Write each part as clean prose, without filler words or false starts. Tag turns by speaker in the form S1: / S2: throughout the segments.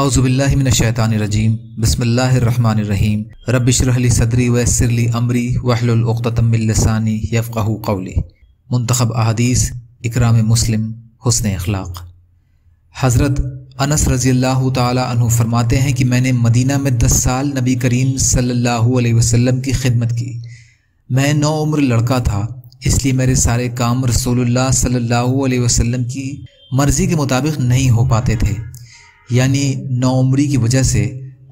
S1: اعوذ باللہ من الشیطان الرجیم بسم اللہ الرحمن الرحیم رب اشرح لی صدری ویسر لی امری واحلل عقدۃ من لسانی یفقہوا قولی۔ منتخب احادیث اکرام مسلم حسن اخلاق۔ حضرت انس رضی اللہ تعالی عنہ فرماتے ہیں کہ میں نے مدینہ میں 10 سال نبی کریم صلی اللہ علیہ وسلم کی خدمت کی۔ میں نوعمر لڑکا تھا، اس لیے میرے سارے کام رسول اللہ صلی اللہ علیہ وسلم کی مرضی کے مطابق نہیں ہو پاتے تھے، یعنی نوعمری کی وجہ سے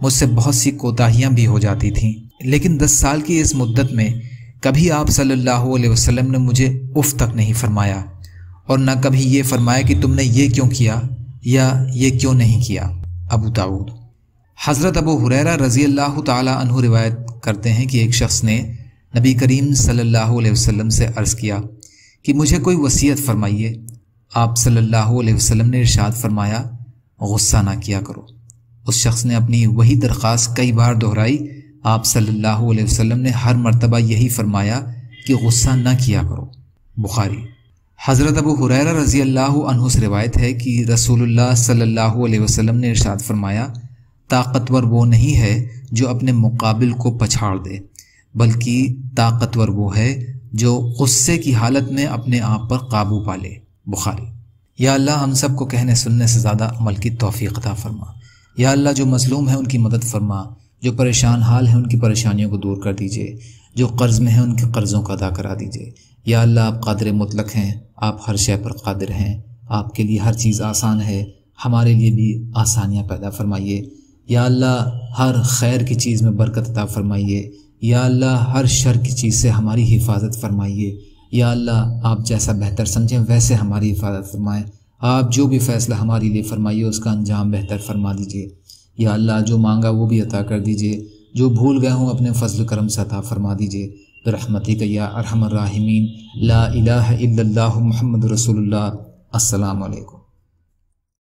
S1: مجھ سے بہت سی کوتاہیاں بھی ہو جاتی تھیں۔ لیکن 10 سال کی اس مدت میں کبھی آپ صلی اللہ علیہ وسلم نے مجھے اف تک نہیں فرمایا، اور نہ کبھی یہ فرمایا کہ تم نے یہ کیوں کیا یا یہ کیوں نہیں کیا۔ ابو داؤد۔ حضرت ابو ہریرہ رضی اللہ تعالی عنہ روایت کرتے ہیں کہ ایک شخص نے نبی کریم صلی اللہ علیہ وسلم سے عرض کیا کہ مجھے کوئی وصیت فرمائیے۔ آپ صلی اللہ علیہ وسلم نے ارشاد فرمایا، غصہ نہ کیا کرو۔ اس شخص نے اپنی وہی درخواست کئی بار دہرائی۔ آپ صلی اللہ علیہ وسلم نے ہر مرتبہ یہی فرمایا کہ غصہ نہ کیا کرو۔ بخاری۔ حضرت ابو ہریرہ رضی اللہ عنہ سے روایت ہے کہ رسول اللہ صلی اللہ علیہ وسلم نے ارشاد فرمایا، طاقتور وہ نہیں ہے جو اپنے مقابل کو پچھاڑ دے، بلکہ طاقتور وہ ہے جو غصے کی حالت میں اپنے آپ پر قابو پا لے۔ بخاری۔ یا اللہ ہم سب کو کہنے سننے سے زیادہ عمل کی توفیق عطا فرما۔ یا اللہ جو مظلوم ہیں ان کی مدد فرما، جو پریشان حال ہیں ان کی پریشانیوں کو دور کر دیجئے، جو قرض میں ہیں ان کے قرضوں کو ادا کرا دیجئے۔ یا اللہ آپ قادر مطلق ہیں، آپ ہر شے پر قادر ہیں، آپ کے لیے ہر چیز آسان ہے، ہمارے لیے بھی آسانیاں پیدا فرمائیے۔ یا اللہ ہر خیر کی چیز میں برکت عطا فرمائیے۔ یا اللہ ہر شر کی چیز سے ہماری حفاظت فرمائیے۔ یا اللہ آپ جیسا بہتر سمجھیں ویسے ہماری حفاظت فرمائیں۔ آپ جو بھی فیصلہ ہمارے لیے فرمائیے اس کا انجام بہتر فرما دیجیے۔ یا اللہ جو مانگا وہ بھی عطا کر دیجیے، جو بھول گئے ہوں اپنے فضل کرم سے عطا فرما دیجیے برحمتک یا ارحم الراحمین۔ لا الہ الا اللہ محمد رسول اللہ۔ السلام علیکم۔